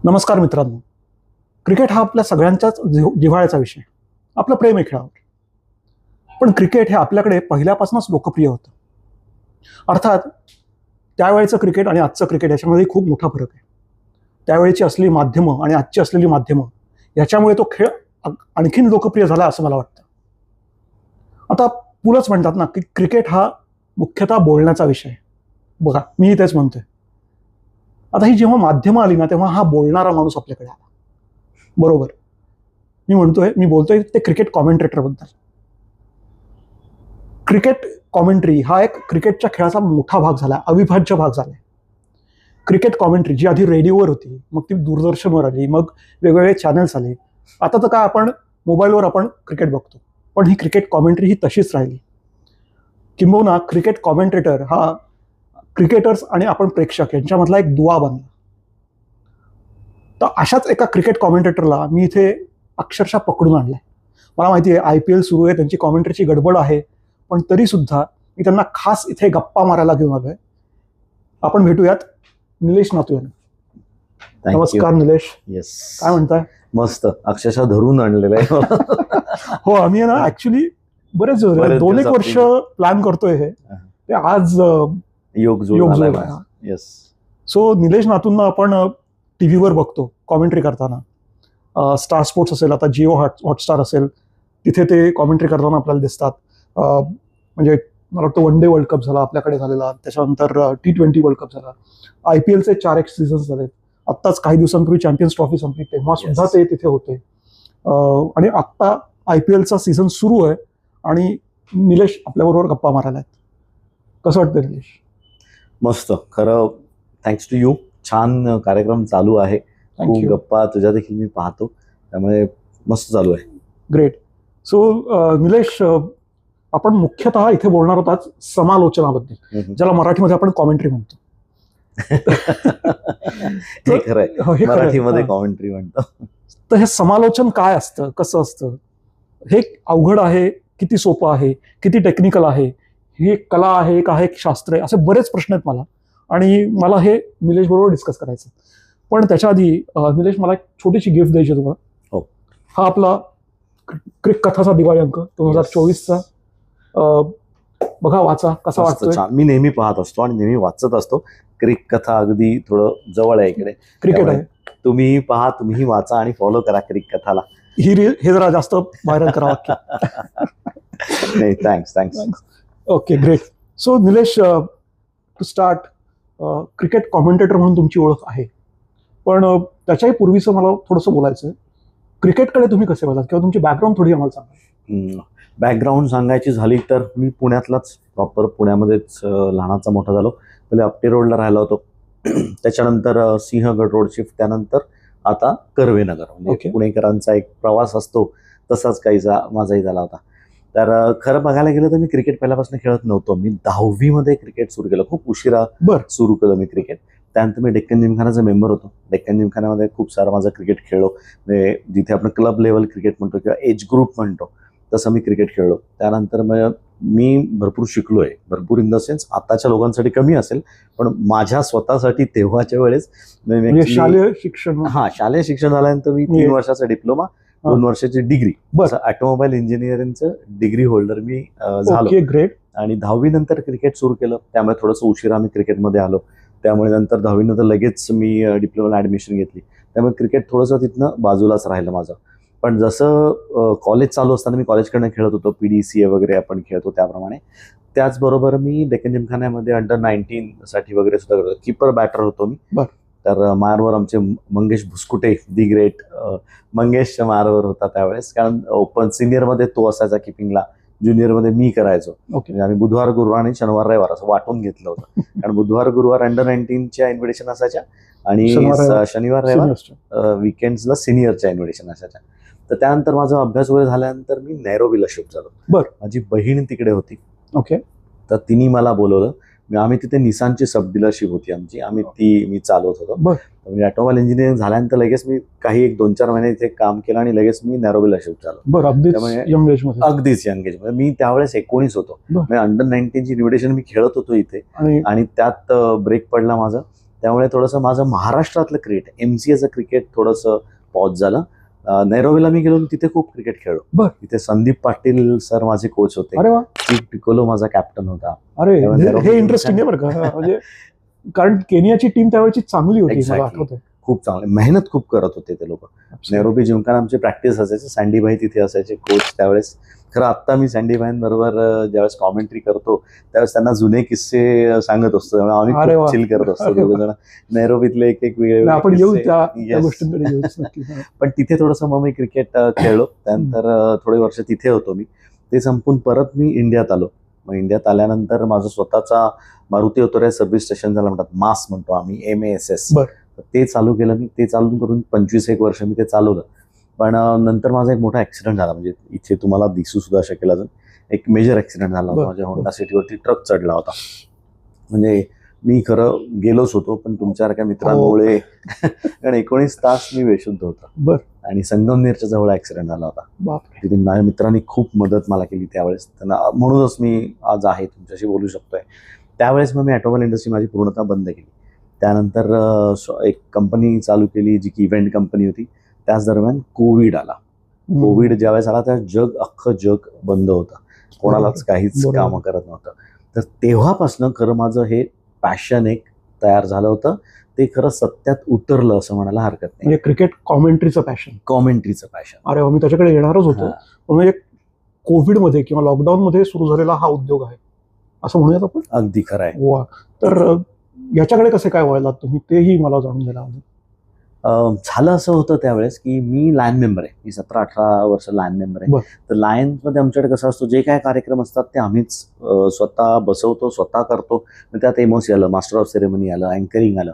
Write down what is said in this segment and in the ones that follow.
नमस्कार मित्रांनो. क्रिकेट हा आपल्या सगळ्यांच्याच जिव्हाळ्याचा विषय. आपलं प्रेम आहे खेळावर. पण क्रिकेट हे आपल्याकडे पहिल्यापासूनच लोकप्रिय होतं. अर्थात त्यावेळेचं क्रिकेट आणि आजचं क्रिकेट याच्यामध्ये खूप मोठा फरक आहे. त्यावेळेची असलेली माध्यमं आणि आजची असलेली माध्यमं याच्यामुळे तो खेळ आणखीन लोकप्रिय झाला असं मला वाटतं. आता पुलंच म्हणतात ना की क्रिकेट हा मुख्यतः बोलण्याचा विषय आहे. बघा, मीही तेच म्हणतोय. आता ही जेव्हा माध्यमं आली ना तेव्हा हा बोलणारा माणूस आपल्याकडे आला. बरोबर. मी बोलतोय ते क्रिकेट कॉमेंट्रेटरबद्दल. क्रिकेट कॉमेंट्री हा एक क्रिकेटच्या खेळाचा मोठा भाग झाला, अविभाज्य भाग झाला. क्रिकेट कॉमेंट्री जी आधी रेडिओवर होती, मग ती दूरदर्शनवर आली, मग वेगवेगळे चॅनल्स आले. आता तर काय आपण मोबाईलवर आपण क्रिकेट बघतो, पण ही क्रिकेट कॉमेंट्री ही तशीच राहिली. किंबहुना क्रिकेट कॉमेंट्रेटर हा क्रिकेटर्स आणि आपण प्रेक्षक यांच्यामधला एक दुवा बनला. तर अशाच एका क्रिकेट कॉमेंटेटरला मी इथे अक्षरशः पकडून आणलंय. मला माहिती आहे IPL सुरू आहे, त्यांची कॉमेंट्रीची गडबड आहे, पण तरी सुद्धा मी त्यांना खास इथे गप्पा मारायला घेऊन आलोय. आपण भेटूयात निलेश नातू यांना. नमस्कार निलेश. येस, काय म्हणताय? मस्त. अक्षरशः धरून आणलेलं आहे. हो, आम्ही ना ऍक्च्युली बरेच 2-1 वर्ष प्लॅन करतोय हे. ते आज योग जुळला. येस. सो निलेश नातूंना आपण टीव्हीवर बघतो कॉमेंट्री करताना. स्टार स्पोर्ट्स असेल, आता जिओ हॉटस्टार असेल, तिथे ते कॉमेंट्री करताना आपल्याला दिसतात. म्हणजे मला वाटतं वन डे वर्ल्ड कप झाला आपल्याकडे झालेला, त्याच्यानंतर T20 वर्ल्ड कप झाला, IPLचे 4 सीझन्स झाले. आत्ताच काही दिवसांपूर्वी चॅम्पियन्स ट्रॉफी संपली तेव्हा सुद्धा ते तिथे होते. आणि आत्ता IPLचा सीझन सुरू आहे आणि निलेश आपल्याबरोबर गप्पा मारायला आहेत. कसं वाटतं निलेश? मस्त. खरं थँक्स टू यू. छान कार्यक्रम चालू आहे. खूप गप्पा तुझ्या देखील मी पाहतो, त्यामुळे मस्त चालू आहे. ग्रेट. सो निलेश, आपण मुख्यतः इथे बोलणार आहोत आज समालोचनाबद्दल, ज्याला मराठीमध्ये आपण कॉमेंट्री म्हणतो. हे खरंय, मराठीमध्ये कॉमेंट्री म्हणतो. तर हे समालोचन काय असतं, कसं असतं, हे अवघड आहे, किती सोपं आहे, किती टेक्निकल आहे, ही कला आहे का, हे शास्त्र आहे, असे बरेच प्रश्न आहेत मला. आणि मला हे निलेश बरोबर डिस्कस करायचं. पण त्याच्या आधी निलेश, मला एक छोटीशी गिफ्ट द्यायची तुम्हाला. हो. हा आपला क्रिक कथाचा दिवाळी अंक 2024चा. बघा, वाचा, कसा वाटतोय. मी नेहमी पाहत असतो आणि नेहमी वाचत असतो. क्रिक कथा अगदी थोडं जवळ आहे इकडे. क्रिकेट आहे. तुम्ही पहा, तुम्ही वाचा आणि फॉलो करा क्रिक कथाला. हे जरा जास्त व्हायरल करा वाक्य. नाही, thanks. Okay, great. So Nilesh, to start, cricket commentator म्हणून तुमची ओळख आहे, पण त्याच्याही पूर्वीचं मला थोडंसं बोलायचं आहे. क्रिकेटकडे तुम्ही कसे बघाल, किंवा तुमची बॅकग्राऊंड थोडी आम्हाला सांगा. बॅकग्राऊंड सांगायची झाली तर मी पुण्यातलाच, प्रॉपर पुण्यामध्येच लहानाचा मोठा झालो. पहिले अपटे रोडला राहिलो होतो, त्याच्यानंतर सिंहगड रोड शिफ्ट, त्यानंतर आता कर्वेनगर. म्हणजे पुणेकरांचा एक प्रवास असतो तसाच काहीसा माझाही झाला होता. तर खरं बघायला गेलं तर मी क्रिकेट पहिल्यापासून खेळत नव्हतो. मी 10वी मध्ये क्रिकेट सुरू केलं, खूप उशिरा सुरू केलं मी क्रिकेट. त्यानंतर मी डेक्कन जिमखानाचा मेंबर होतो. डेक्कन जिमखान्यामध्ये खूप सारं माझं क्रिकेट खेळलो. म्हणजे जिथे आपण क्लब लेवल क्रिकेट म्हणतो किंवा एज ग्रुप म्हणतो, तसं मी क्रिकेट खेळलो. त्यानंतर मी भरपूर शिकलो आहे. भरपूर इन द सेन्स आताच्या लोकांसाठी कमी असेल, पण माझ्या स्वतःसाठी तेव्हाच्या वेळेस शालेय शिक्षण. शालेय शिक्षण झाल्यानंतर मी 3 वर्षाचा डिप्लोमा, 2 वर्षाची डिग्री, ऑटोमोबाईल इंजिनिअरिंगचं डिग्री होल्डर मी झालो. ग्रेट. आणि 10वी नंतर क्रिकेट सुरू केलं, त्यामुळे थोडंसं उशिरा मी क्रिकेटमध्ये आलो. त्यामुळे नंतर 10वी नंतर लगेच मी डिप्लोमाला ॲडमिशन घेतली. त्यामुळे क्रिकेट थोडंसं तिथनं बाजूलाच राहिलं माझं. पण जसं कॉलेज चालू असताना मी कॉलेजकडनं खेळत होतो, PDCA वगैरे आपण खेळतो त्याप्रमाणे. त्याचबरोबर मी डेक्कन जिमखान्यामध्ये अंडर-19 साठी वगैरे सुद्धा करतो. कीपर बॅटर होतो मी. तर मारवर आमचे मंगेश भुसकुटे, दी ग्रेट मंगेश मारवर होता त्यावेळेस. कारण ओपन सिनियरमध्ये तो असायचा किपिंगला, ज्युनियरमध्ये मी करायचो. म्हणजे आम्ही बुधवार, गुरुवार आणि शनिवार, रविवार असं वाटून घेतलं होतं. कारण बुधवार, गुरुवार अंडर-19च्या इन्व्हिटेशन असायच्या आणि शनिवार, रविवार विकेंड्सला सिनियरच्या इन्व्हिटेशन असायच्या. तर त्यानंतर माझा अभ्यास वगैरे झाल्यानंतर मी नैरोबीला शिफ्ट झालो. माझी बहीण तिकडे होती. तर तिने मला बोलवलं. आम्ही तिथे निसानची सब डीलरशिप होती आमची, मी चालवत होतो. म्हणजे ऑटोमोबाईल इंजिनिअरिंग झाल्यानंतर लगेच मी काही 1-2-4 महिने इथे काम केलं आणि लगेच मी नैरोबीला शिफ्ट झालो. अगदीच यंग एज मध्ये. मी त्यावेळेस 19 होतो. म्हणजे अंडर-19ची इन्व्हिटेशन मी खेळत होतो इथे, आणि त्यात ब्रेक पडला माझा. त्यामुळे थोडंसं माझं महाराष्ट्रातलं क्रिकेट MCAचं क्रिकेट थोडंसं पॉज झालं. नैरोबीला मी गेलो तिथे खूप क्रिकेट खेळलो. बर. तिथे संदीप पाटील सर माझे कोच होते. अरे वा. स्टीव्ह पिकोलो माझा कॅप्टन होता. अरे हे इंटरेस्टिंग आहे बरं का. म्हणजे कारण केनियाची टीम त्यावेळेची चांगली होती मला आठवतंय. खूप चांगले मेहनत खूप करत होते ते लोक. नैरोबी जिमखाना आमची प्रॅक्टिस असायची. सँडी भाई तिथे असायचे कोच त्यावेळेस. खरं आत्ता मी सँडी भाईंबरोबर ज्यावेळेस कॉमेंट्री करतो त्यावेळेस त्यांना जुने किस्से सांगत असतो. त्यामुळे आम्ही खूप चिल करत असतो दोघं जण. नैरोबीतले एक वेगळे आपण येऊ त्या गोष्टींकडे येऊ. पण तिथे थोडंसं मग मी क्रिकेट खेळलो. त्यानंतर थोडे वर्ष तिथे होतो मी. ते संपून परत मी इंडियात आलो. मग इंडियात आल्यानंतर माझं स्वतःचा मारुती ओतोरे सर्व्हिस स्टेशन ज्याला म्हणतात मास म्हणतो आम्ही MASS, ते चालू केलं मी. ते चालू करून 25-1 वर्ष मी ते चालवलं. पण नंतर माझा एक मोठा ऍक्सिडेंट झाला. म्हणजे इथे तुम्हाला दिसू सुद्धा शकेल अजून एक मेजर ऍक्सिडेंट झाला होता. माझ्या होंडा सिटीवरती ट्रक चढला होता. म्हणजे मी खरं गेलोच होतो पण तुमच्यासारख्या मित्रांमुळे कारण 19 तास मी बेशुद्ध होता. आणि संगमनेरच्या जवळ ऍक्सिडेंट झाला होता. तिथे माझ्या मित्रांनी खूप मदत मला केली त्यावेळेस. त्यांना म्हणूनच मी आज आहे तुमच्याशी बोलू शकतोय. त्यावेळेस मग मी ऑटोमोबाईल इंडस्ट्री माझी पूर्णतः बंद केली. त्यानंतर एक कंपनी चालू केली जी की इव्हेंट कंपनी होती. त्याच दरम्यान कोविड आला. कोविड ज्यावेळेस आला त्या अख्खं जग बंद होतं. कोणालाच काहीच कामं करत नव्हतं. तर तेव्हापासनं खरं माझं हे पॅशन एक तयार झालं होतं. ते खरं सत्यात उतरलं असं म्हणायला हरकत नाही. म्हणजे क्रिकेट कॉमेंट्रीचं पॅशन. अरे मी त्याच्याकडे येणारच होतो. म्हणजे कोविडमध्ये किंवा लॉकडाऊनमध्ये सुरू झालेला हा उद्योग आहे असं म्हणूयात आपण. अगदी खरं आहे. वा. तर याच्याकडे कसे काय वळलात तुम्ही तेही मला जाणून घ्यायला आवडेल. झालं असं होतं त्यावेळेस की मी लायन मेंबर आहे. मी 17-18 वर्ष लायन मेंबर आहे. तर लायन्समध्ये आमच्याकडे कसं असतो जे काय कार्यक्रम असतात ते आम्हीच स्वतः बसवतो, स्वतः करतो. त्यात एमओसी आलं, मास्टर ऑफ सेरेमनी आलं, अँकरिंग आलं.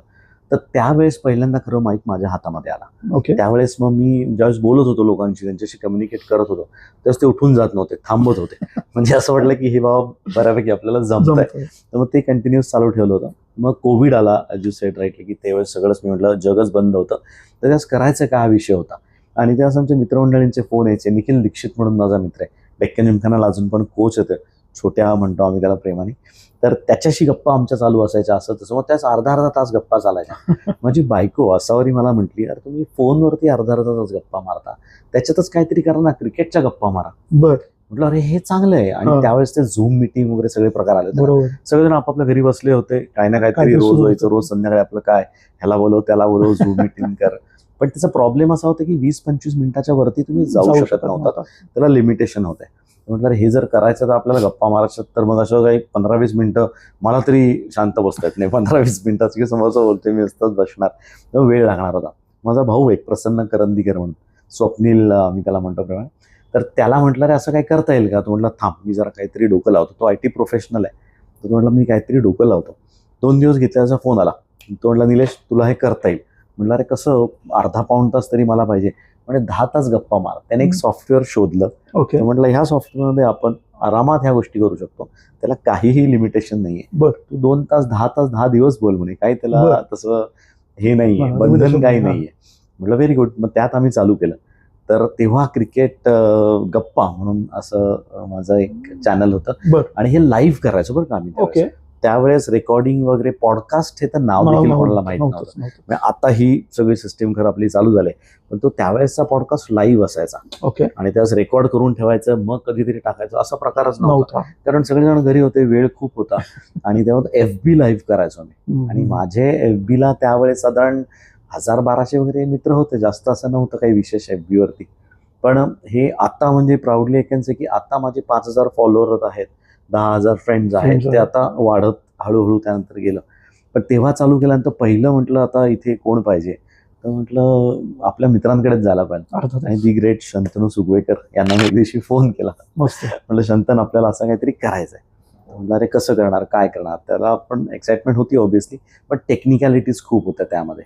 तर त्यावेळेस पहिल्यांदा खरं माईक माझ्या हातामध्ये आला. त्यावेळेस मग मी ज्यावेळेस बोलत होतो लोकांशी, त्यांच्याशी कम्युनिकेट करत होतो त्यावेळेस ते उठून जात नव्हते, थांबत होते. म्हणजे असं वाटलं की हे बाबा बऱ्यापैकी आपल्याला जमतंय. तर मग ते कंटिन्यूस चालू ठेवलं होतं. मग कोविड आला ॲज यू सेड राईटली की त्यावेळेस सगळंच मी म्हटलं जगच बंद होतं. तर त्यावेळेस करायचं का हा विषय होता. आणि त्यावेळेस आमच्या मित्रमंडळींचे फोन यायचे. निखिल दीक्षित म्हणून माझा मित्र आहे, डेक्कन जिमखानाला अजून पण कोच येते, छोट्या म्हणतो आम्ही त्याला प्रेमाने. तर त्याच्याशी गप्पा आमच्या चालू असायच्या असं तसं. मग त्याच अर्धा तास गप्पा चालायच्या. माझी बायको असावरी मला म्हटली, अरे तुम्ही फोनवरती अर्धा तास गप्पा मारता, त्याच्यातच काहीतरी करा ना, क्रिकेटच्या गप्पा मारा. म्हटलं अरे हे चांगलं आहे. आणि त्यावेळेस ते झूम मिटिंग वगैरे सगळे प्रकार आले होते. सगळेजण आपापल्या घरी बसले होते. काही ना काहीतरी रोज व्हायचं. रोज संध्याकाळी आपलं काय ह्याला बोलव त्याला बोलव, झूम मिटिंग कर. पण त्याचा प्रॉब्लेम असा होता की 20-25 मिनिटाच्या वरती तुम्ही जाऊ शकत नव्हता. त्याला लिमिटेशन होते. म्हटलं हे जर करायचं तर आपल्याला गप्पा मारायचं तर मग असं काही 15-20 मिनिटं मला तरी शांत बसता येत नाही. 15-20 मिनिटाचं की समोरचं बोलते मी असताच बसणार, तर वेळ लागणार होता. माझा भाऊ एक प्रसन्न करंदीकर म्हणून, स्वप्नील आम्ही त्याला म्हणतो प्रमाणे. तर त्याला म्हटलं रे असं काही करता येईल का. तो म्हटलं थांब मी जरा काहीतरी डोकं लावतो. तो IT प्रोफेशनल आहे. तर तो म्हटलं मी काहीतरी डोकं लावतो. 2 दिवस घेतल्याचा फोन आला. तो म्हटला निलेश तुला हे करता येईल. म्हटलं अरे कसं, अर्धा-पाऊण तास तरी मला पाहिजे. म्हणजे 10 तास गप्पा मार. त्याने एक सॉफ्टवेअर शोधलं. म्हटलं ह्या सॉफ्टवेअरमध्ये आपण आरामात ह्या गोष्टी करू शकतो, त्याला काहीही लिमिटेशन नाहीये. तू 2 तास 10 तास 10 दिवस बोल म्हणे, काही त्याला तसं हे नाहीये, बंधन काही नाहीये. म्हटलं व्हेरी गुड. मग त्यात आम्ही चालू केलं. तर तेव्हा क्रिकेट गप्पा म्हणून असं माझं एक चॅनल होतं. आणि हे लाईव्ह करायचं बरं का आम्ही. त्यावेळेस रेकॉर्डिंग वगैरे पॉडकास्ट हे तर नाव देखील कोणाला माहित नव्हतं. आता ही सगळी सिस्टीम खरं आपली चालू झाली. पण तो त्यावेळेसचा पॉडकास्ट लाईव्ह असायचा. आणि त्यावेळेस रेकॉर्ड करून ठेवायचं, मग कधीतरी टाकायचं, असा प्रकारच नव्हता. कारण सगळेजण घरी होते, वेळ खूप होता. आणि तेव्हा FB लाईव्ह करायचो आम्ही. आणि माझे FBला त्यावेळेस साधारण 1000-1200 वगैरे मित्र होते. जास्त असं नव्हतं काही विशेष FB वरती. पण हे आता म्हणजे प्राऊडली आय कॅन से की आता माझे 5000 फॉलोअर आहेत, 10,000 फ्रेंड्स आहेत. ते आता वाढत हळूहळू त्यानंतर गेलं. पण तेव्हा चालू केल्यानंतर पहिलं म्हटलं आता इथे कोण पाहिजे. तर म्हटलं आपल्या मित्रांकडेच जायला पाहिजे. आणि दी ग्रेट शंतनू सुगवेकर यांना मी एक दिवशी फोन केला. म्हटलं शंतन आपल्याला असं काहीतरी करायचंय. म्हटलं अरे कसं करणार, काय करणार. त्याला पण एक्साइटमेंट होती ऑब्व्हियसली, पण टेक्निकॅलिटीज खूप होत्या त्यामध्ये.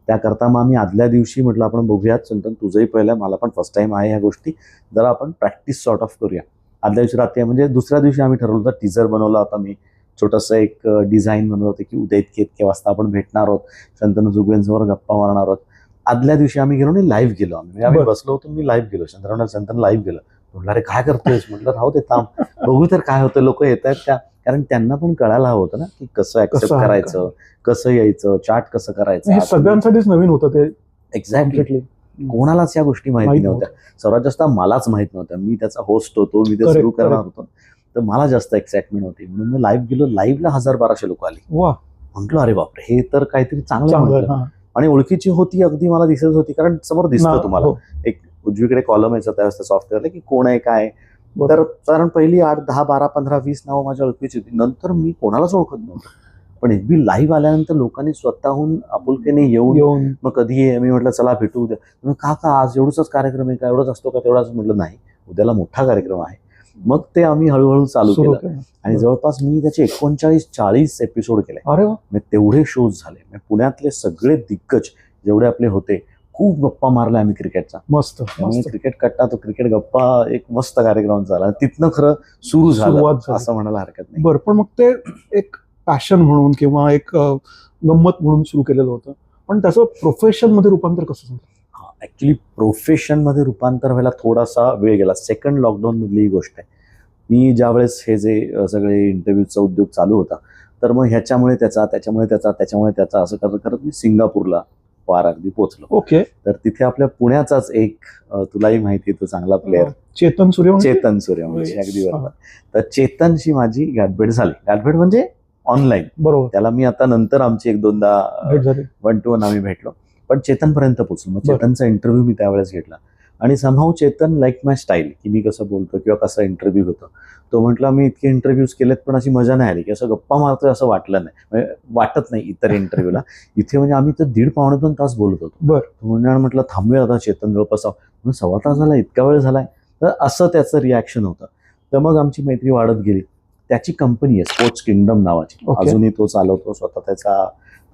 त्याकरता मग आम्ही आदल्या दिवशी म्हटलं आपण बघूयात शंतन, तुझंही पहिलं, मला पण फर्स्ट टाइम आहे ह्या गोष्टी, जरा आपण प्रॅक्टिस सॉर्ट ऑफ करूया. आदल्या दिवशी रात्री म्हणजे दुसऱ्या दिवशी आम्ही ठरवलं होतं, टीजर बनवला होता मी, छोटंसं एक डिझाईन बनवलं होतं की उद्या इतके वाजता आपण भेटणार आहोत, शंतनू जुगवेंसमोर गप्पा मारणार आहोत. आदल्या दिवशी आम्ही गेलो आणि लाईव्ह गेलो. आम्ही बसलो होतो, मी लाईव्ह गेलो. शंतन लाईव्ह गेलं. म्हटलं अरे काय करतोयस. म्हटलं राहू दे थांब, बघू तर काय होतं. लोक येत आहेत का. कारण त्यांना पण कळायला हवं होतं ना की कसं ऍक्सेप्ट कसं आहे, करायचं, कसं यायचं, चार्ट कसं करायचं. हे सगळ्यांसाठीच नवीन होतं ते. एक्झॅक्टली. Completely. कोणालाच या गोष्टी माहिती माहित नव्हत्या. सर्वात जास्त मलाच माहित नव्हत्या. मी त्याचा होस्ट होतो, मी ते Correct, सुरू करणार correct. होतो. तर मला जास्त एक्साइटमेंट होती म्हणून मी लाईव्ह गेलो. लाईव्हला 1000-1200 लोक आली. वा, म्हटलं अरे बापरे, हे तर काहीतरी चांगलं चांगलं आहे. म्हटलं. हा. आणि ओळखीची होती, अगदी मला दिसत होती, कारण समोर दिसतं ना, तुम्हाला हो, एक उजवीकडे कॉलम यायचा त्यावेळेस त्या सॉफ्टवेअरला की कोण आहे काय आहे. बरोबर. तर कारण पहिली 8, 10, 12, 15, 20 नावं माझ्या ओळखीची होती. नंतर मी कोणालाच ओळखत नव्हतं. पण एकबी लाईव्ह आल्यानंतर लोकांनी स्वतःहून आपुलकीने येऊन मग कधी आहे, मी म्हटलं चला भेटू उद्या. मग का आज एवढंच कार्यक्रम आहे का, एवढंच असतो का, तेवढाच म्हटलं नाही, उद्याला मोठा कार्यक्रम आहे. मग ते आम्ही हळूहळू चालू सुरू केलं केलं. आणि जवळपास मी त्याचे 39-40 एपिसोड केले. अरे वा, मग तेवढे शोज झाले. मग पुण्यातले सगळे दिग्गज जेवढे आपले होते, खूप गप्पा मारल्या आम्ही क्रिकेटचा. मस्त त्यामुळे मस्त. क्रिकेट कट्टा तो क्रिकेट गप्पा एक मस्त कार्यक्रम झाला आणि तिथनं खरं सुरू झालं सुरुवात झाली. असं म्हणायला हरकत नाही. बरं, पण मग ते एक पॅशन म्हणून किंवा एक गंमत म्हणून सुरू केलेलं होतं, पण त्याचं प्रोफेशन मध्ये रूपांतर कसं झालं? ऍक्च्युली प्रोफेशन मध्ये रूपांतर व्हायला थोडासा वेळ गेला. सेकंड लॉकडाऊन मधली ही गोष्ट आहे. मी ज्यावेळेस हे जे सगळे इंटरव्ह्यूचा उद्योग चालू होता, तर मग ह्याच्यामुळे त्याचा असं करत करत मी सिंगापूरला पार अगदी पोहोचलो. ओके. तर तिथे आपल्या पुण्याचाच एक तुलाही माहिती आहे तो चांगला प्लेअर चेतन सूर्यवंशी. चेतन सूर्यवंशी, होय. अगदी बरोबर. तर चेतनशी माझी गाठभेट झाली. गाठभेट म्हणजे ऑनलाईन. बरोबर, त्याला मी आता नंतर आमची 1-2दा भेट झाली. 1-to-1 आम्ही भेटलो. पण चेतनपर्यंत पोहोचलो. मग बरं. चेतनचा इंटरव्ह्यू मी त्यावेळेस घेतला आणि समहाऊ चेतन लाईक माय स्टाईल, की मी कसं बोलतो किंवा कसा इंटरव्ह्यू होतो. तो म्हटला मी इतके इंटरव्ह्यूज केलेत पण अशी मजा नाही आली, की असं गप्पा मारतोय असं वाटलं नाही, म्हणजे वाटत नाही इतर इंटरव्ह्यूला. इथे म्हणजे आम्ही तर 1.5-2 तास बोलत होतो. बरं. तो म्हणणार म्हटलं थांबूया आता चेतन जवळपास. म्हणून 1.25 तास झाला, इतका वेळ झालाय. तर असं त्याचं रिॲक्शन होतं. तर मग आमची मैत्री वाढत गेली. त्याची कंपनी आहे स्पोर्ट्स किंगडम नावाची. ओके. अजूनही तो चालवतो स्वतः. त्याचा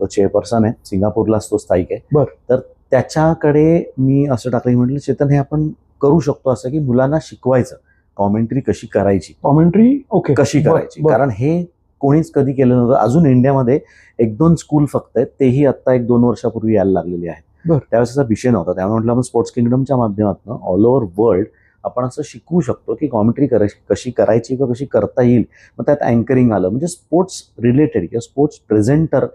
तो चेअरपर्सन आहे. सिंगापूरलाच तो स्थायिक आहे. बरं. तर त्याच्याकडे मी असं टाकलं की म्हटलं चेतन हे आपण करू शकतो असं, की मुलांना शिकवायचं कॉमेंट्री कशी करायची, कॉमेंट्री ओके कशी करायची. कारण हे कोणीच कधी केलं नव्हतं. अजून इंडियामध्ये 1-2 स्कूल फक्त आहेत, तेही आता 1-2 वर्षापूर्वी यायला लागलेली आहेत. बरं. त्यावेळेस असा विषय नव्हता. त्यामुळे म्हटलं आपण स्पोर्ट्स किंगडमच्या माध्यमातून ऑल ओव्हर वर्ल्ड आपण असं शिकवू शकतो की कॉमेंट्री कशी करायची किंवा कशी करता येईल. मग त्यात अँकरिंग आलं, म्हणजे स्पोर्ट्स रिलेटेड किंवा स्पोर्ट्स प्रेझेंटर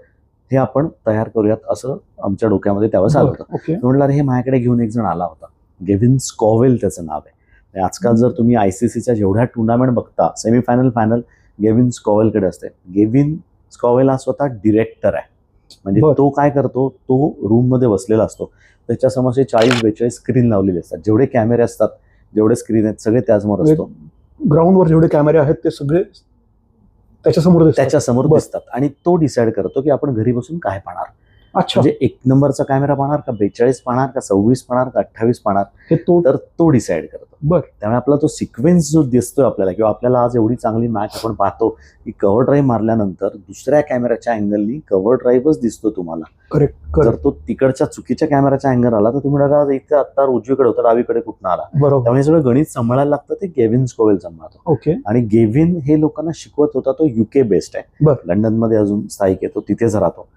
हे आपण तयार करूयात असं आमच्या डोक्यामध्ये त्यावेळेस आलं होतं. ओके. म्हटलं अरे हे माझ्याकडे घेऊन एक जण आला होता, गेव्हिन स्कॉवेल त्याचं नाव आहे. आणि आजकाल जर तुम्ही ICCच्या जेवढ्या टुर्नामेंट बघता, सेमीफायनल फायनल गेव्हिन स्कॉवेलकडे असते. गेव्हिन स्कॉवेल हा स्वतः डिरेक्टर आहे. म्हणजे बरं. तो काय करतो, तो रूममध्ये बसलेला असतो. त्याच्यासमोर 40-42 स्क्रीन लावलेले असतात. जेवढे कॅमेरे असतात, जेवढे स्क्रीन आहेत, सगळे त्यासमोर असतो. ग्राउंडवर जेवढे कॅमेरे आहेत ते सगळे त्याच्यासमोर बरं. दिसतात. आणि तो डिसाईड करतो की आपण घरी बसून काय पाहणार. अच्छा, म्हणजे 1 नंबरचा कॅमेरा पाहणार का, 42 पाहणार का, 26 पाहणार का, 28 पाहणार, हे तर तो डिसाईड करतो. बरं. त्यामुळे आपला तो सिक्वेन्स जो दिसतोय आपल्याला, किंवा आपल्याला आज एवढी चांगली मॅच आपण पाहतो की कव्हर ड्राईव्ह मारल्यानंतर दुसऱ्या कॅमेराच्या अँगलनी कव्हर ड्राईव्हच दिसतो तुम्हाला. करेक्ट. जर तो तिकडच्या चुकीच्या कॅमेराचा अँगल आला तर तुम्ही म्हणाला इथे आता उजवीकडे होता, डावीकडे कुठून आला. बरोबर. त्यामुळे सगळं गणित सांभाळायला लागतं. ते गेव्हिन स्कॉवेल सांभाळतो. ओके. आणि गेव्हिन हे लोकांना शिकवत होता. तो UK बेस्ड आहे. बरं. लंडनमध्ये अजून स्थायिक आहे, तो तिथेच राहतो.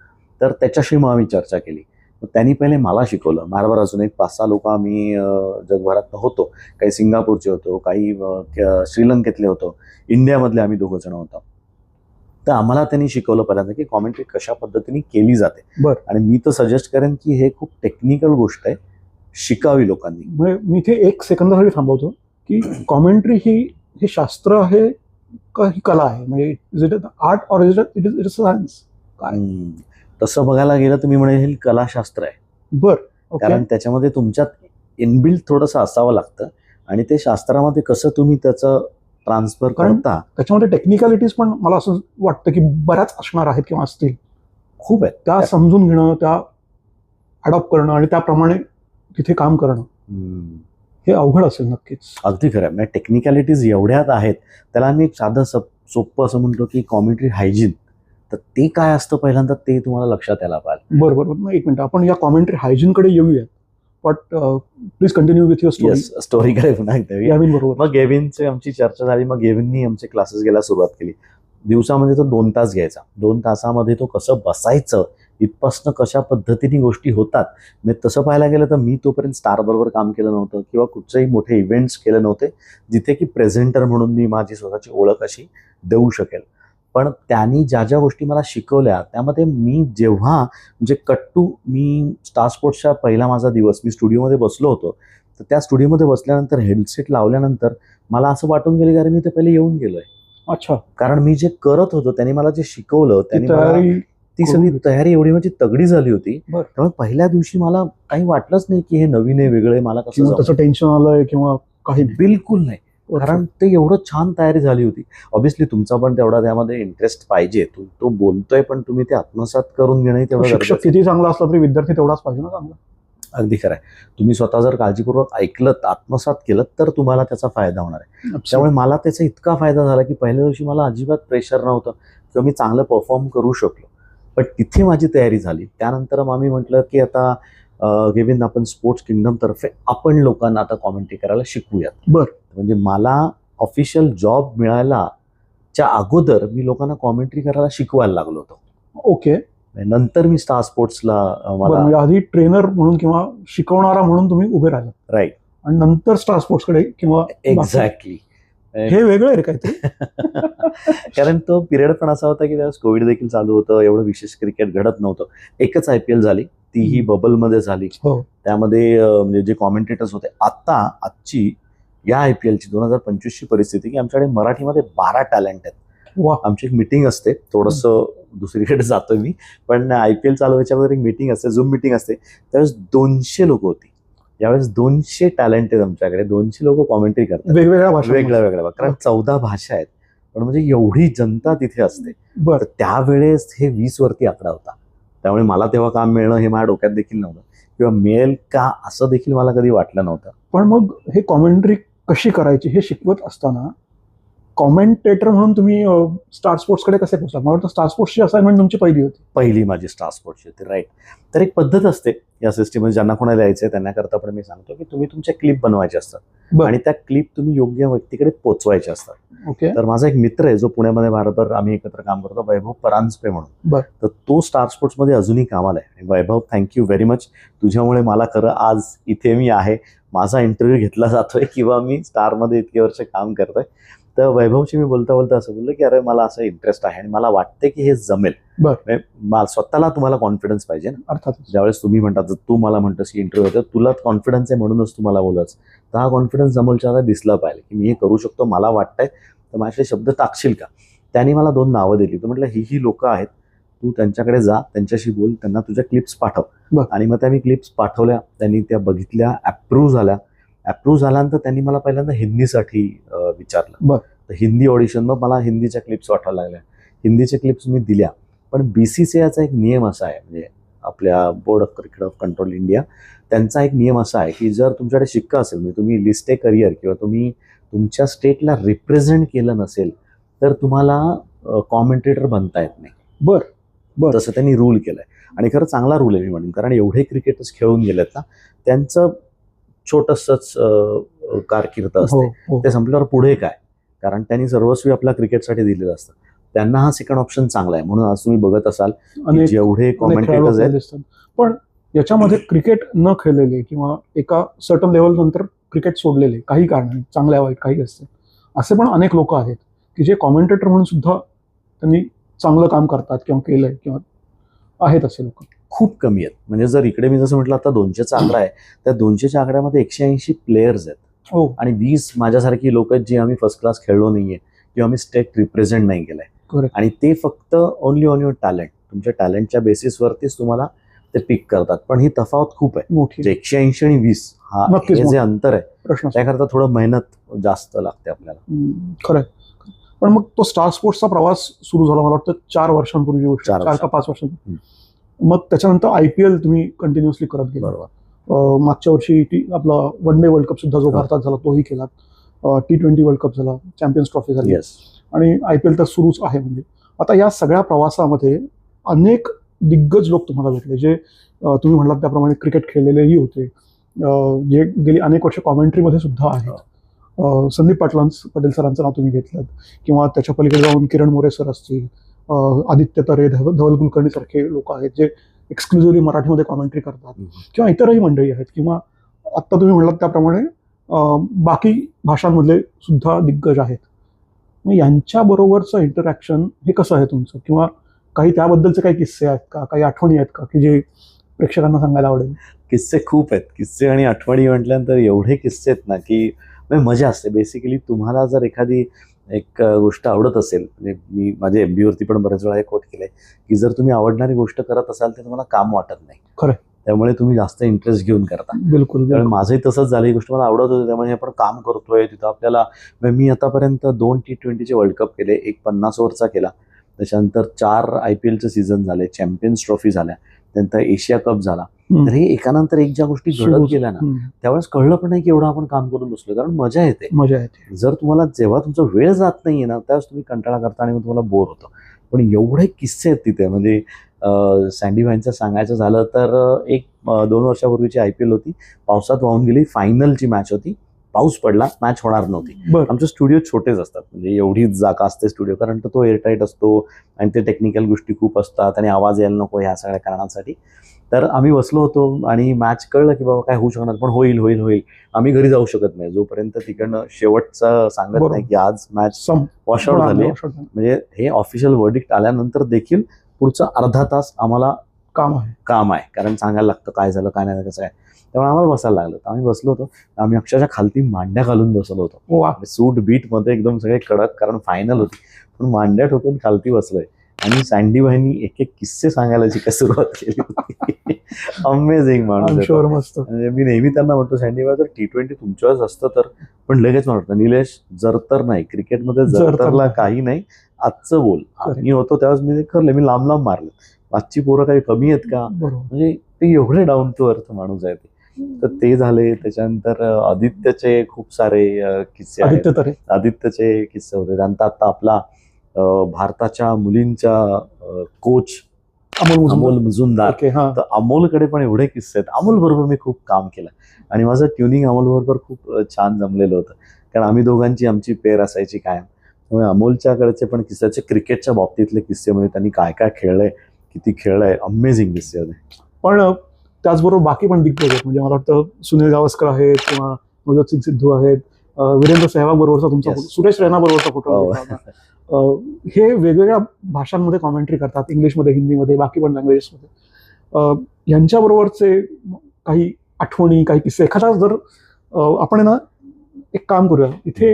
तर त्याच्याशी मग आम्ही चर्चा केली. त्यांनी पहिले मला शिकवलं. माझ्यावर अजून एक 5-6 लोक आम्ही जगभरात होतो. काही सिंगापूरचे होतो, काही श्रीलंकेतले होतो, इंडियामधले आम्ही 2 जण होतो. तर आम्हाला त्यांनी शिकवलं पहिल्यांदा की कॉमेंट्री कशा पद्धतीने केली जाते. बरं. आणि मी तर सजेस्ट करेन की हे खूप टेक्निकल गोष्ट आहे, शिकावी लोकांनी. म्हणजे मी इथे 1 सेकंदासाठी थांबवतो की कॉमेंट्री हे शास्त्र आहे का ही कला आहे? म्हणजे is it art or is it science? तसं बघायला गेलं तर मी म्हणेन हे कलाशास्त्र आहे. बरं. ओके. कारण त्याच्यामध्ये तुमच्यात इनबिल्ट थोडंसं असावं लागतं आणि ते शास्त्रामध्ये कसं तुम्ही त्याचं ट्रान्सफर कारण करता. त्याच्यामध्ये टेक्निकॅलिटीज पण मला असं वाटतं की बऱ्याच असणार आहेत किंवा असतील. खूप आहेत. त्या समजून घेणं, त्या अडॉप्ट करणं आणि त्याप्रमाणे तिथे काम करणं हे अवघड असेल नक्कीच. अगदी खरं आहे. म्हणजे टेक्निकॅलिटीज एवढ्यात आहेत. त्याला आम्ही एक साधं सोपं असं म्हणतो की कॉमेंट्री हायजीन. तर ते काय असतं पहिल्यांदा ते तुम्हाला लक्षात यायला पाहिजे. बरोबर. मग 1 मिनिट, आपण या कॉमेंट्री हायजीनकडे येऊयात. But please continue with your story. स्टोरीकडे पुन्हा एकदा येऊया. बरोबर. मग गेव्हिनची आमची चर्चा झाली. मग गेव्हिननी आमचे क्लासेस घ्यायला सुरुवात केली. दिवसामध्ये तो 2 तास घ्यायचा. 2 तासामध्ये तो कसं बसायचं, इथपासनं कशा पद्धतीने गोष्टी होतात. म्हणजे तसं पाहायला गेलं तर मी तोपर्यंत स्टार बरोबर काम केलं नव्हतं किंवा कुठचेही मोठे इव्हेंट्स केले नव्हते जिथे की प्रेझेंटर म्हणून मी माझी स्वतःची ओळख अशी देऊ शकेल. पण त्यांनी ज्या ज्या गोष्टी मला शिकवल्या त्यामध्ये मी जेव्हा म्हणजे कट्टू मी स्टार स्पोर्ट्सच्या पहिला माझा दिवस मी स्टुडिओमध्ये बसलो होतो, तर त्या स्टुडिओमध्ये बसल्यानंतर हेडसेट लावल्यानंतर मला असं वाटून गेलं की अरे मी तर पहिले येऊन गेलोय. अच्छा. कारण मी जे करत होतो त्यांनी मला जे शिकवलं त्यांनी मला तयारी ती सगळी करून तयारी एवढी माझी तगडी झाली होती. बरं. त्यामुळे पहिल्या दिवशी मला काही वाटलंच नाही की हे नवीन आहे, वेगळं आहे, मला कसं किंवा जमलं. त्याचं टेन्शन आलंय किंवा काही नाही. बिलकुल नाही. कारण ते एवढं छान तयारी झाली होती. ऑब्व्हियसली तुमचा पण तेवढा त्यामध्ये इंटरेस्ट पाहिजे. तो बोलतोय पण तुम्ही ते आत्मसात करून घेणं तेवढं शिक्षक गरजेचं आहे. किती चांगला असला तरी विद्यार्थी तेवढाच पाहिजे ना चांगला. अगदी खरं आहे. तुम्ही स्वतः जर काळजीपूर्वक ऐकलं, आत्मसात केलं तर तुम्हाला त्याचा फायदा होणार आहे. त्यामुळे मला त्याचा इतका फायदा झाला की पहिल्या दिवशी मला अजिबात प्रेशर नव्हतं किंवा मी चांगलं परफॉर्म करू शकलो. पण तिथे माझी तयारी झाली. त्यानंतर मग आम्ही म्हटलं की आता केविन आपण स्पोर्ट्स किंगडम तर्फे आपण लोकांना आता कॉमेंट्री करायला शिकवूयात. बरं. म्हणजे मला ऑफिशियल जॉब मिळायला च्या अगोदर मी लोकांना कॉमेंट्री करायला शिकवायला लागलो होतो. ओके. नंतर मी स्टार स्पोर्ट्सला बरं, म्हणजे आधी ट्रेनर म्हणून किंवा शिकवणारा म्हणून तुम्ही उभे राहिला राईट आणि नंतर स्टार स्पोर्ट्सकडे किंवा एक्झॅक्टली हे वेगळं आहे रे काहीतरी. कारण तो पिरियड पण असा होता की त्यावेळेस कोविड देखील चालू होतं, एवढं विशेष क्रिकेट घडत नव्हतं. एकच IPL झाली, तीही बबलमध्ये झाली. हो. त्यामध्ये म्हणजे जे कॉमेंटेटर्स होते आजची या IPLची 2025ची परिस्थिती की आमच्याकडे मराठीमध्ये 12 टॅलेंट आहेत. वा. आमची एक मीटिंग असते, थोडंसं दुसरीकडे जातोय मी, पण IPL चालू व्हायच्या एक मीटिंग असते, झूम मीटिंग असते. त्यावेळेस 200 लोक होती. यावेळेस 200 टॅलेंट आहेत आमच्याकडे, 200 लोक कॉमेंट्री करतात वेगवेगळ्या भाषा. वेगळ्या कारण 14 भाषा आहेत. पण म्हणजे एवढी जनता तिथे असते. तर त्यावेळेस हे 20 वरती आकडा होता. त्यामुळे मला तेव्हा काम मिळणं हे माझ्या डोक्यात देखील नव्हतं किंवा मिळेल का असं देखील मला कधी वाटलं नव्हतं. पण मग हे कॉमेंट्री कशी करायची हे शिकवत असताना कॉमेंटेटर म्हणून तुम्ही स्टार स्पोर्ट्सकडे कसे पोहोचला? मला वाटतं स्टार स्पोर्ट्सची असाइनमेंट तुमची पहिली होती. पहिली माझी स्टार स्पोर्ट्सची होती. राईट. तर एक पद्धत असते या सिस्टीममध्ये, ज्यांना कोणाला यायचंय त्यांना करता पण मी सांगतो की तुम्ही तुमच्या क्लिप बनवायचे असतात आणि त्या क्लिप तुम्ही योग्य व्यक्तीकडे पोहोचवायच्या असतात. ओके. तर माझा एक मित्र आहे जो पुण्यामध्ये भारतभर आम्ही एकत्र काम करतो, वैभव परांजपे म्हणून. तर तो स्टार स्पोर्ट्समध्ये अजूनही कामाला आहे. वैभव, थँक्यू व्हेरी मच. तुझ्यामुळे मला खरं आज इथे मी आहे, माझा इंटरव्ह्यू घेतला जातोय किंवा मी स्टारमध्ये इतके वर्ष काम करतोय. तर वैभवशी मी बोलता बोलता असं बोललो की अरे मला असं इंटरेस्ट आहे आणि मला वाटते की हे जमेल. स्वतःला तुम्हाला कॉन्फिडन्स पाहिजे ना. अर्थात ज्यावेळेस तुम्ही म्हणतात, तू मला म्हणतोस की इंटरव्ह्यू होतं, तुला कॉन्फिडन्स आहे म्हणूनच तुम्हाला बोलच, तर हा कॉन्फिडन्स जमलच्या दिसला पाहिजे की मी हे करू शकतो, मला वाटतंय, तर माझे शब्द टाकशील का. त्यांनी मला 2 नावं दिली. तर म्हटलं ही लोकं आहेत, तू त्यांच्याकडे जा, त्यांच्याशी बोल, त्यांना तुझ्या क्लिप्स पाठव. आणि मग त्या मी क्लिप्स पाठवल्या, त्यांनी त्या बघितल्या, अप्रूव्ह झाल्यानंतर त्यांनी मला पहिल्यांदा हिंदीसाठी विचारलं. तर हिंदी ऑडिशन, मग मला हिंदीच्या क्लिप्स वाटायला लागल्या. हिंदीच्या क्लिप्स मी दिल्या. पण BCCIचा एक नियम असा आहे, म्हणजे आपल्या board of cricket of control India, त्यांचा एक नियम असा आहे की जर तुमच्याकडे शिक्का असेल, म्हणजे तुम्ही लिस्ट ए करिअर किंवा तुम्ही तुमच्या स्टेटला रिप्रेझेंट केलं नसेल तर तुम्हाला कॉमेंटेटर बनता येत नाही. बरं. तसं त्यांनी रूल केलंय आणि खरं चांगला रूल आहे मी म्हणेन, कारण एवढे क्रिकेटर्स खेळून गेलेत ना, त्यांचं छोटंसंच कारकीर्द असते. ते संपल्यावर पुढे काय, कारण त्यांनी सर्वस्वी आपल्या क्रिकेटसाठी दिलेलं असतं. त्यांना हा सेकंड ऑप्शन चांगला आहे. म्हणून आज तुम्ही बघत असाल जेवढे कॉमेंटेटर्स आहेत. पण याच्यामध्ये क्रिकेट न खेळलेले किंवा एका सर्टन लेवल नंतर क्रिकेट सोडलेले, काही कारणाने, चांगल्या वाईट काही असते, असे पण अनेक लोक आहेत की जे कॉमेंटेटर म्हणून सुद्धा त्यांनी चांगलं काम करतात किंवा केलंय किंवा आहेत असे लोक खूप कमी आहेत. म्हणजे जर इकडे मी जसं म्हटलं आता 200चा आकडा आहे, त्या 200च्या आकड्यामध्ये 180 प्लेयर्स आहेत. आणि 20 माझ्यासारखी लोक आहेत जी आम्ही फर्स्ट क्लास खेळलो नाहीये किंवा आम्ही स्टेट रिप्रेझेंट नाही केलंय. आणि ते फक्त ओनली ऑन युअर टॅलेंट, तुमच्या टॅलेंटच्या बेसिसवरतीच तुम्हाला ते पिक करतात. पण ही तफावत खूप आहे. मोठी. 180 आणि 20 हा जे अंतर आहे, त्याकरता थोडं मेहनत जास्त लागते आपल्याला. खरं. पण मग तो स्टार स्पोर्ट्सचा प्रवास सुरू झाला मला वाटतं 4 वर्षांपूर्वी, 4 का 5 वर्षांपूर्वी. मग त्याच्यानंतर IPL तुम्ही कंटिन्युअसली करत गेला. मागच्या वर्षी आपला वन डे वर्ल्ड कप सुद्धा जो भारतात झाला तोही केला. T20 वर्ल्ड कप झाला, चॅम्पियन्स ट्रॉफी झाली आणि IPL तर सुरूच आहे. म्हणजे आता या सगळ्या प्रवासामध्ये अनेक दिग्गज लोक तुम्हाला भेटले, जे तुम्ही म्हणालात त्याप्रमाणे क्रिकेट खेळलेलेही होते, जे गेली अनेक वर्ष कॉमेंट्रीमध्ये सुद्धा आहेत. संदीप पटेल सरांचं नाव तुम्ही घेतलं, किंवा त्याच्या पलीकडे जाऊन किरण मोरे सर असतील, आदित्य तरे, धवल कुलकर्णी सारखे लोक आहेत जे एक्सक्लुझिव्हली मराठीमध्ये कॉमेंट्री करतात, किंवा इतरही मंडळी आहेत, किंवा आत्ता तुम्ही म्हणालात त्याप्रमाणे बाकी भाषांमधले सुद्धा दिग्गज आहेत. मग यांच्याबरोबरचं इंटरॅक्शन हे कसं आहे तुमचं, किंवा काही त्याबद्दलचे काही किस्से आहेत का, काही आठवणी आहेत का की जे प्रेक्षकांना सांगायला आवडेल? किस्से खूप आहेत. किस्से आणि आठवणी म्हटल्यानंतर एवढे किस्से आहेत ना, की म्हणजे मजा असते. बेसिकली तुम्हाला जर एखादी एक गोष्ट आवडत असेल, म्हणजे मी माझ्या MBA वरती पण बऱ्याच वेळा हे कोट केलंय, की जर तुम्ही आवडणारी गोष्ट करत असाल तर तुम्हाला काम वाटत नाही. खरं. त्यामुळे तुम्ही जास्त इंटरेस्ट घेऊन करता. बिलकुल. त्यामुळे माझंही तसंच झालं. ही गोष्ट मला आवडत होती, त्यामुळे आपण काम करतोय तिथं आपल्याला. म्हणजे मी आतापर्यंत 2 T20चे वर्ल्ड कप केले, एक 50 ओव्हरचा केला, त्याच्यानंतर 4 IPLचे सीझन झाले, चॅम्पियन्स ट्रॉफी झाल्या, त्यानंतर एशिया कप झाला. तर हे एकानंतर एक ज्या गोष्टी घडत गेल्या ना, त्यावेळेस कळलं पण नाही की एवढं आपण काम करून बसलो, कारण मजा येते. मजा येते. जर तुम्हाला जेव्हा तुमचा वेळ जात नाहीये ना, त्यावेळेस तुम्ही कंटाळा करता आणि मग तुम्हाला बोर होतं. पण एवढे किस्से आहेत तिथे. म्हणजे सँडी व्हाईनचं सांगायचं झालं तर 2 वर्षापूर्वीची IPL होती, पावसात वाहून गेली, फायनलची मॅच होती, पाऊस पडला, मॅच होणार नव्हती. आमचे स्टुडिओ छोटेच असतात, म्हणजे एवढीच जागा असते स्टुडिओ, कारण तो एअरटाईट असतो आणि ते टेक्निकल गोष्टी खूप असतात आणि आवाज यायला नको ह्या सगळ्या कारणांसाठी. तर आम्ही बसलो होतो आणि मॅच कळलं की बाबा काय होऊ शकणार, पण होईल होईल होईल. आम्ही घरी जाऊ शकत नाही जोपर्यंत तिकडनं शेवटचं सांगत नाही की आज मॅच वॉशआउट झाली. म्हणजे हे ऑफिशियल वर्डिक्ट आल्यानंतर देखील पुढचा अर्धा तास आम्हाला काम आहे, कारण सांगायला लागतं काय झालं काय नाही कसं काय. त्यामुळे आम्हाला बसायला लागलं. आम्ही बसलो होतो, आम्ही अक्षरशः खालती मांड्या घालून बसलो होतो. सूट बीट मध्ये एकदम सगळे कडक, कारण फायनल होती, पण मांड्या ठोकून खालती बसलोय. आणि सँडी व्हाईननी एक एक किस्से सांगायला जी काय सुरुवात केली होती. अमेझिंग माणूस. म्हणजे मी नेहमी त्यांना म्हणतो, सँडी व्हाईन जर T20 तुमच्यावरच असतं तर, पण लगेच मला वाटतं निलेश जर तर नाही, क्रिकेटमध्ये जर तरला काही नाही, आजचं बोल. मी होतो त्यावेळेस मी करले, मी लांब लांब मारले. आजची पोरं काही कमी आहेत का, म्हणजे ते एवढे डाऊन टू अर्थ माणूस आहे ते. तर ते झाले. त्याच्यानंतर आदित्यचे खूप सारे किस्से आहेत. आदित्यचे किस्से होते. त्यानंतर आता आपला भारताच्या मुलींच्या कोच अमोल मुजुमदार, तर अमोलकडे पण एवढे किस्से आहेत. अमोल बरोबर मी खूप काम केलं आणि माझं ट्युनिंग अमोल बरोबर खूप छान जमलेलं होतं, कारण आम्ही दोघांची आमची पेअर असायची कायम. त्यामुळे अमोलच्याकडचे पण किस्से, क्रिकेटच्या बाबतीतले किस्से, म्हणजे त्यांनी काय काय खेळलंय, किती खेळलंय, अमेझिंग किस्से होते. पण त्याचबरोबर बाकी पण दिग्गज आहेत, म्हणजे मला वाटतं सुनील गावस्कर आहेत किंवा नवजोत सिंग सिद्धू आहेत, वीरेंद्र सहवाग बरोबरचा तुमचा, सुरेश रैना बरोबरचा फोटो. हे वेगवेगळ्या भाषांमध्ये कॉमेंट्री करतात, इंग्लिशमध्ये, हिंदीमध्ये, बाकी पण लँग्वेजेसमध्ये. यांच्याबरोबरचे काही आठवणी, काही किस्से, एखादा जर आपण ना एक काम करूया, इथे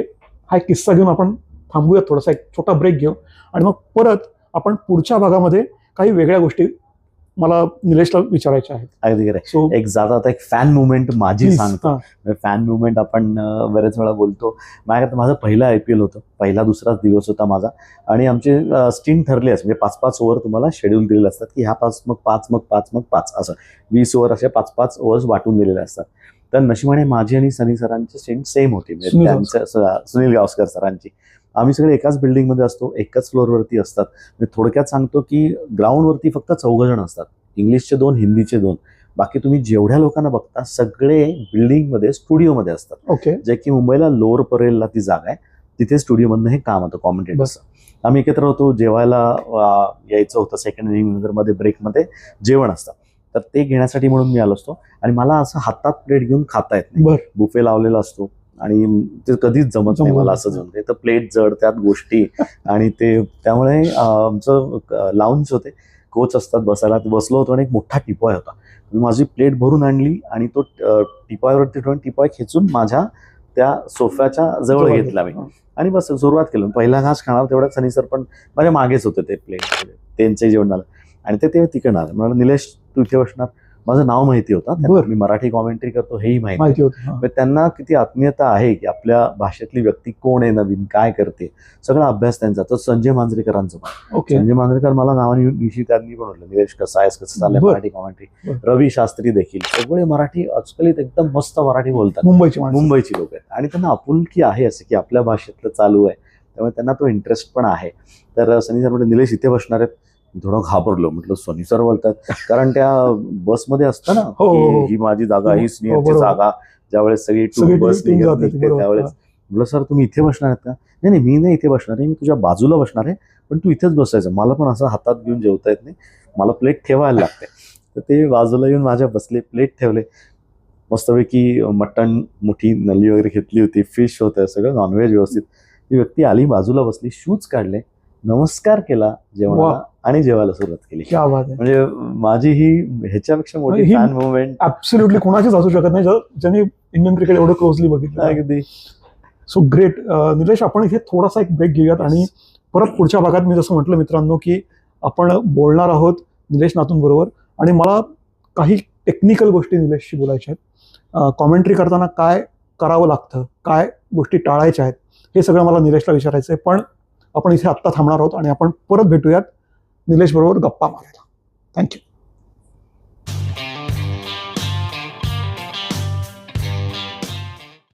हा एक किस्सा घेऊन आपण थांबूयात, थोडासा एक छोटा ब्रेक घेऊ आणि मग परत आपण पुढच्या भागामध्ये काही वेगळ्या गोष्टी मला निलेशला विचारायच्या आहेत. अगदी खरं. एक जाता आता एक फॅन मुवमेंट माझी सांगतो. फॅन मुवमेंट आपण बरेच वेळा बोलतो. माझ्याकडे माझं पहिलं IPL होतं, पहिला दुसराच दिवस होता माझा, आणि आमचे स्टिंग ठरले असते, म्हणजे 5-5 ओव्हर तुम्हाला शेड्यूल दिलेले असतात, की ह्या 5 मग 5 मग 5 मग 5 असं 20 ओव्हर असे 5-5 ओव्हर्स वाटून दिलेले असतात. तर नशिबाने माझी आणि सनी सरांची स्टिंग सेम होती, म्हणजे त्यांच्या सुनील गावस्कर सरांची. आम्ही सगळे एकाच बिल्डिंगमध्ये असतो, एकाच फ्लोअरवरती असतात. म्हणजे थोडक्यात सांगतो की ग्राउंडवरती फक्त 14 जण असतात, इंग्लिशचे 2, हिंदीचे 2. बाकी तुम्ही जेवढ्या लोकांना बघता सगळे बिल्डिंगमध्ये स्टुडिओमध्ये असतात. जे की मुंबईला लोअर परेलला ती जागा आहे, तिथे स्टुडिओमधनं हे काम होतं कॉमेंटेटरचं. आम्ही एकत्र होतो, जेवायला यायचं होतं. सेकंड इनिंग नंतर मध्ये ब्रेकमध्ये जेवण असतं, तर ते घेण्यासाठी म्हणून मी आलो असतो. आणि मला असं हातात प्लेट घेऊन खाता येत नाही, बुफे लावलेला असतो आणि ते कधीच जमत नाही मला असं जमते. तर प्लेट जड, त्यात गोष्टी, आणि ते त्यामुळे आमचं लाऊंज होते, कोच असतात बसायला, बसलो होतो आणि एक मोठा टिपॉय होता. माझी प्लेट भरून आणली आणि तो टिपॉयवरती ठेवून टिपॉय खेचून माझ्या त्या सोफ्याच्या जवळ घेतला मी आणि बस सुरुवात केली. पहिला घास खाणार तेवढ्यात सनी सर पण माझ्या मागेच होते, ते प्लेट त्यांचे जेवण झालं आणि ते तिकडे आलं. मला निलेश तू इथे बसणार, माझं नाव माहिती होतं, मी मराठी कॉमेंट्री करतो हेही माहिती होतं. त्यांना किती आत्मीयता आहे की आपल्या भाषेतली व्यक्ती कोण आहे, नवीन काय करते, सगळा अभ्यास त्यांचा. तर संजय मांजरेकरांचं पण, संजय मांजरेकर मला नावानिशी त्यांनी पण म्हटलं, निलेश कसं आहेस, कसं चाललंय मराठी कॉमेंट्री. रवी शास्त्री देखील, सगळे मराठी आजकाल एकदम मस्त मराठी बोलतात, मुंबईची लोक आहेत, आणि त्यांना आपुलकी आहे असं की आपल्या भाषेतलं चालू आहे, त्यामुळे त्यांना तो इंटरेस्ट पण आहे. तर सनी सर म्हटलं निलेश इथे बसणार आहेत. थोडं घाबरलो, म्हटलं सनी सर बोलतात, कारण त्या बसमध्ये असतं ना ही माझी जागा, ही सिनियरची जागा, ज्यावेळेस सगळी टूर बस निघते त्यावेळेस. म्हटलं सर तुम्ही इथे बसणार आहेत का? नाही मी नाही इथे बसणार आहे, मी तुझ्या बाजूला बसणार आहे, पण तू इथेच बसायचं, मला पण असं हातात घेऊन जेवता येत नाही, मला प्लेट ठेवायला लागते. तर ते बाजूला येऊन माझ्या बसले, प्लेट ठेवले, मस्तपैकी मटण मोठी नल्ली वगैरे घेतली होती, फिश होतं, सगळं नॉनव्हेज व्यवस्थित. ती व्यक्ती आली, बाजूला बसली, शूज काढले, नमस्कार केला जेवणाला आणि जेवायला सुरुवात केली. क्या बात आहे. म्हणजे माझी ही ह्याच्यापेक्षा मोठी ही- फॅन मुवमेंट ऍब्सोल्युटली कोणाचीच असू शकत नाही ज्यांनी इंडियन क्रिकेट एवढं क्लोजली बघितलं. अगदी. So great. निलेश, आपण इथे थोडासा एक ब्रेक घेऊयात आणि परत पुढच्या भागात मी जसं म्हटलं मित्रांनो की आपण बोलणार आहोत निलेश नातूंबरोबर आणि मला काही टेक्निकल गोष्टी निलेशशी बोलायच्या आहेत. कॉमेंट्री करताना काय करावं लागतं, काय गोष्टी टाळायच्या आहेत, हे सगळं मला निलेशला विचारायचं आहे. पण आपण इथे आत्ता थांबणार आहोत आणि आपण परत भेटूयात निलेश बरोबर गप्पा मारायला. थँक्यू.